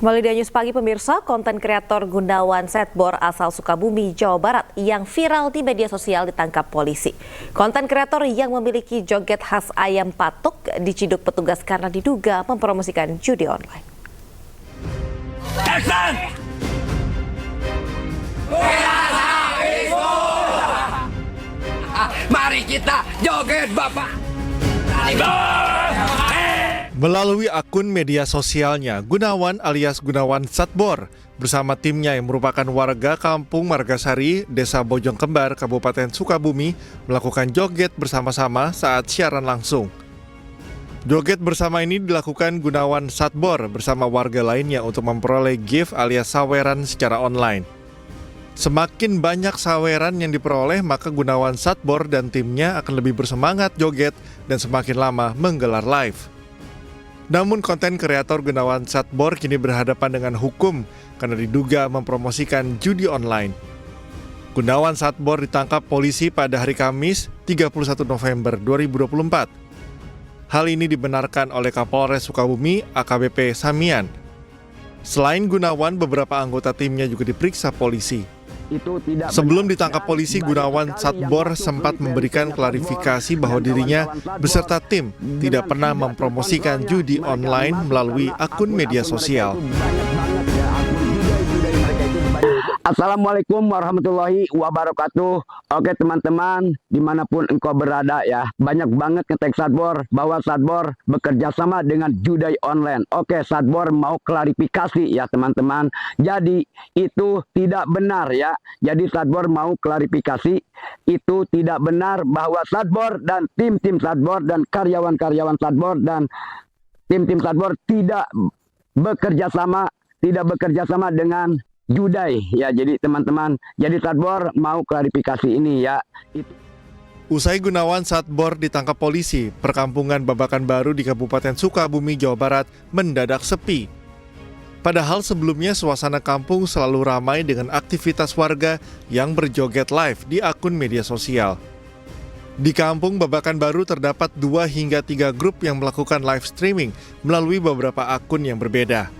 Kembali di News Pagi pemirsa, konten kreator Gunawan Setbor asal Sukabumi, Jawa Barat yang viral di media sosial ditangkap polisi. Konten kreator yang memiliki joget khas ayam patok diciduk petugas karena diduga mempromosikan judi online. Mari kita joget Bapak. Melalui akun media sosialnya, Gunawan alias Gunawan Setbor bersama timnya yang merupakan warga kampung Margasari, Desa Bojong Kembar, Kabupaten Sukabumi melakukan joget bersama-sama saat siaran langsung. Joget bersama ini dilakukan Gunawan Setbor bersama warga lainnya untuk memperoleh gift alias saweran secara online. Semakin banyak saweran yang diperoleh, maka Gunawan Setbor dan timnya akan lebih bersemangat joget dan semakin lama menggelar live. Namun konten kreator Gunawan Setbor kini berhadapan dengan hukum karena diduga mempromosikan judi online. Gunawan Setbor ditangkap polisi pada hari Kamis 31 November 2024. Hal ini dibenarkan oleh Kapolres Sukabumi AKBP Samian. Selain Gunawan, beberapa anggota timnya juga diperiksa polisi. Sebelum ditangkap polisi, Gunawan Setbor sempat memberikan klarifikasi bahwa dirinya beserta tim tidak pernah mempromosikan judi online melalui akun media sosial. Assalamualaikum warahmatullahi wabarakatuh. Oke teman-teman, dimanapun engkau berada ya, banyak banget ngetek Setbor bahwa Setbor bekerja sama dengan judi online. Oke, Setbor mau klarifikasi ya teman-teman. Jadi itu tidak benar ya. Jadi Setbor mau klarifikasi, itu tidak benar bahwa Setbor dan tim-tim Setbor dan karyawan-karyawan Setbor dan tim-tim Setbor tidak bekerja sama dengan judi ya. Jadi teman-teman, jadi Setbor mau klarifikasi ini ya. Usai Gunawan Setbor ditangkap polisi, perkampungan Babakan Baru di Kabupaten Sukabumi, Jawa Barat mendadak sepi. Padahal sebelumnya suasana kampung selalu ramai dengan aktivitas warga yang berjoget live di akun media sosial. Di kampung Babakan Baru terdapat 2 hingga 3 grup yang melakukan live streaming melalui beberapa akun yang berbeda.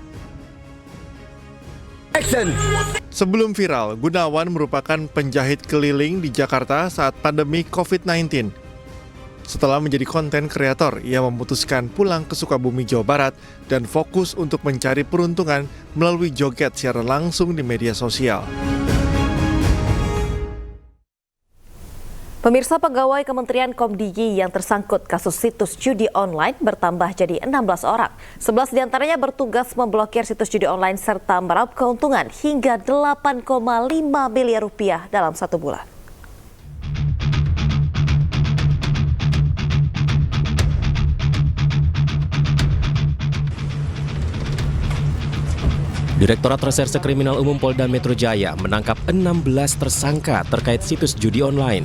Sebelum viral, Gunawan merupakan penjahit keliling di Jakarta saat pandemi COVID-19. Setelah menjadi konten kreator, ia memutuskan pulang ke Sukabumi, Jawa Barat dan fokus untuk mencari peruntungan melalui joget secara langsung di media sosial. Pemirsa, pegawai Kementerian Komdigi yang tersangkut kasus situs judi online bertambah jadi 16 orang. 11 diantaranya bertugas memblokir situs judi online serta meraup keuntungan hingga 8,5 miliar rupiah dalam 1 bulan. Direktorat Reserse Kriminal Umum Polda Metro Jaya menangkap 16 tersangka terkait situs judi online.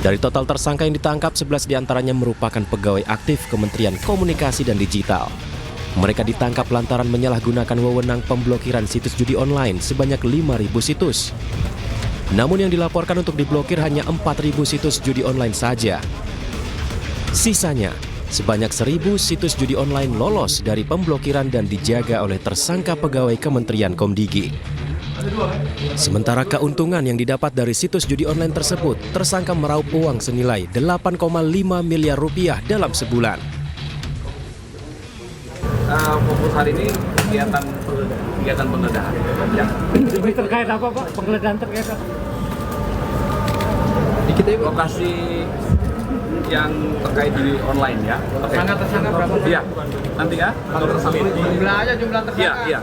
Dari total tersangka yang ditangkap, 11 diantaranya merupakan pegawai aktif Kementerian Komunikasi dan Digital. Mereka ditangkap lantaran menyalahgunakan wewenang pemblokiran situs judi online sebanyak 5.000 situs. Namun yang dilaporkan untuk diblokir hanya 4.000 situs judi online saja. Sisanya, sebanyak 1.000 situs judi online lolos dari pemblokiran dan dijaga oleh tersangka pegawai Kementerian Komdigi. Sementara keuntungan yang didapat dari situs judi online tersebut, tersangka meraup uang senilai 8,5 miliar rupiah dalam sebulan. Fokus hari ini kegiatan penggeledahan. Ya. Ini terkait apa Pak? Penggeledahan terkait apa? Lokasi yang terkait di online ya. Tersangka berapa? Iya. Nanti ya. Jumlah tersangka. Iya.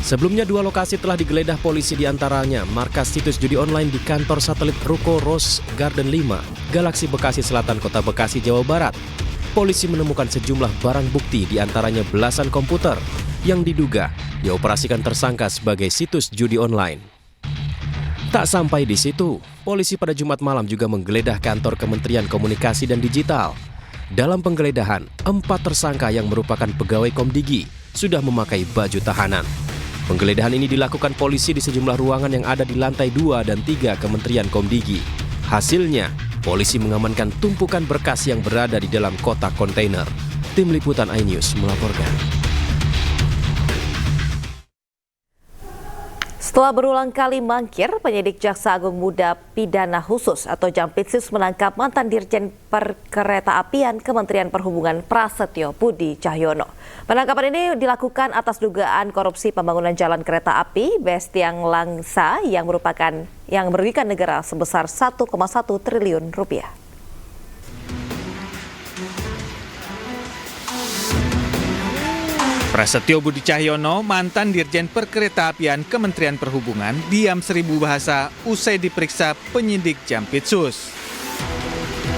Sebelumnya 2 lokasi telah digeledah polisi, diantaranya markas situs judi online di kantor satelit Ruko Rose Garden 5, Galaksi Bekasi Selatan, Kota Bekasi, Jawa Barat. Polisi menemukan sejumlah barang bukti, diantaranya belasan komputer yang diduga dioperasikan tersangka sebagai situs judi online. Tak sampai di situ, polisi pada Jumat malam juga menggeledah kantor Kementerian Komunikasi dan Digital. Dalam penggeledahan, 4 tersangka yang merupakan pegawai Komdigi sudah memakai baju tahanan. Penggeledahan ini dilakukan polisi di sejumlah ruangan yang ada di lantai 2 dan 3 Kementerian Komdigi. Hasilnya, polisi mengamankan tumpukan berkas yang berada di dalam kotak kontainer. Tim Liputan iNews melaporkan. Setelah berulang kali mangkir, penyidik Jaksa Agung Muda Pidana Khusus atau Jampitsus menangkap mantan Dirjen Perkeretaapian Kementerian Perhubungan Prasetyo Budi Cahyono. Penangkapan ini dilakukan atas dugaan korupsi pembangunan jalan kereta api Bestiang Langsa yang merugikan negara sebesar 1,1 triliun rupiah. Prasetyo Budi Cahyono, mantan Dirjen Perkeretaapian Kementerian Perhubungan, diam 1000 bahasa usai diperiksa penyidik Jampitsus.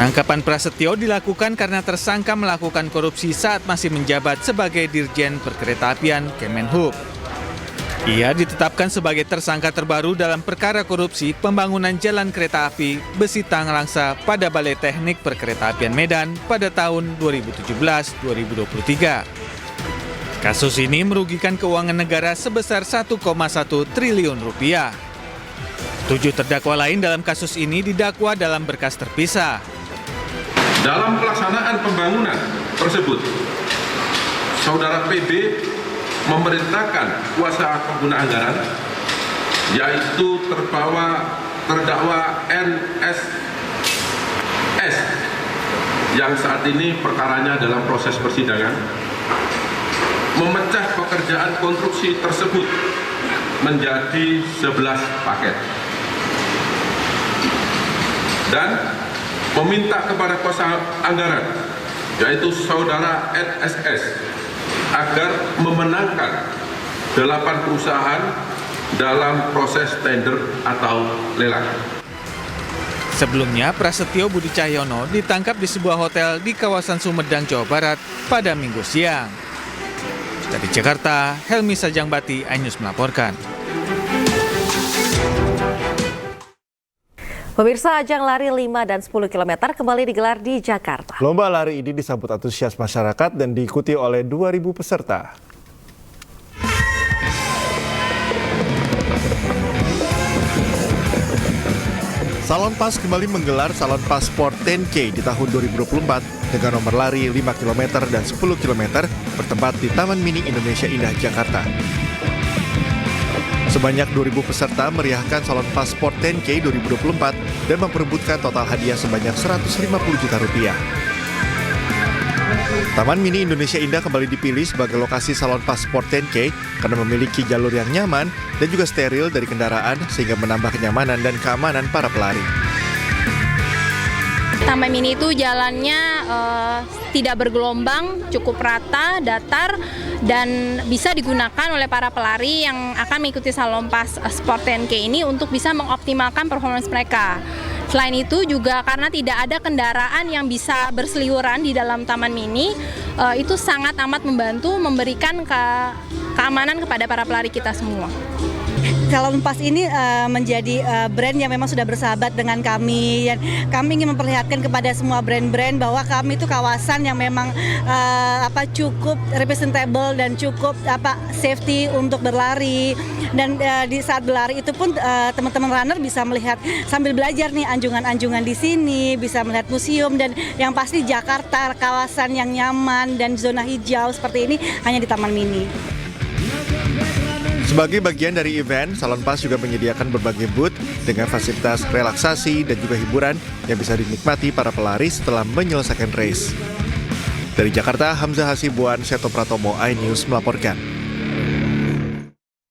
Penangkapan Prasetyo dilakukan karena tersangka melakukan korupsi saat masih menjabat sebagai Dirjen Perkeretaapian Kemenhub. Ia ditetapkan sebagai tersangka terbaru dalam perkara korupsi pembangunan jalan kereta api Bestiang Langsa pada Balai Teknik Perkeretaapian Medan pada tahun 2017-2023. Kasus ini merugikan keuangan negara sebesar 1,1 triliun rupiah. 7 terdakwa lain dalam kasus ini didakwa dalam berkas terpisah. Dalam pelaksanaan pembangunan tersebut, Saudara PB memerintahkan kuasa pengguna anggaran, yaitu terdakwa NSS, yang saat ini perkaranya dalam proses persidangan, memecah pekerjaan konstruksi tersebut menjadi 11 paket dan meminta kepada kuasa anggaran, yaitu Saudara NSS, agar memenangkan 8 perusahaan dalam proses tender atau lelang. Sebelumnya, Prasetyo Budi Cahyono ditangkap di sebuah hotel di kawasan Sumedang, Jawa Barat pada Minggu siang. Dari Jakarta, Helmi Sajangbati, iNews melaporkan. Pemirsa, ajang lari 5 dan 10 km kembali digelar di Jakarta. Lomba lari ini disambut antusias masyarakat dan diikuti oleh 2.000 peserta. Salonpas kembali menggelar Salonpas Sport 10K di tahun 2024 dengan nomor lari 5 km dan 10 km bertempat di Taman Mini Indonesia Indah, Jakarta. Sebanyak 2.000 peserta meriahkan Salonpas Sport 10K 2024 dan memperebutkan total hadiah sebanyak 150 juta rupiah. Taman Mini Indonesia Indah kembali dipilih sebagai lokasi Salonpas Sport 10K karena memiliki jalur yang nyaman dan juga steril dari kendaraan sehingga menambah kenyamanan dan keamanan para pelari. Taman Mini itu jalannya tidak bergelombang, cukup rata, datar, dan bisa digunakan oleh para pelari yang akan mengikuti Salonpas Sport 10K ini untuk bisa mengoptimalkan performance mereka. Selain itu juga karena tidak ada kendaraan yang bisa berseliweran di dalam Taman Mini, itu sangat amat membantu memberikan keamanan kepada para pelari kita semua. Salonpas ini menjadi brand yang memang sudah bersahabat dengan kami. Dan kami ingin memperlihatkan kepada semua brand-brand bahwa kami itu kawasan yang memang cukup representable dan cukup safety untuk berlari. Dan di saat berlari itu pun teman-teman runner bisa melihat sambil belajar nih anjungan-anjungan di sini, bisa melihat museum, dan yang pasti Jakarta kawasan yang nyaman dan zona hijau seperti ini hanya di Taman Mini. Sebagai bagian dari event, Salonpas juga menyediakan berbagai booth dengan fasilitas relaksasi dan juga hiburan yang bisa dinikmati para pelari setelah menyelesaikan race. Dari Jakarta, Hamzah Hasibuan, Seto Pratomo, iNews melaporkan.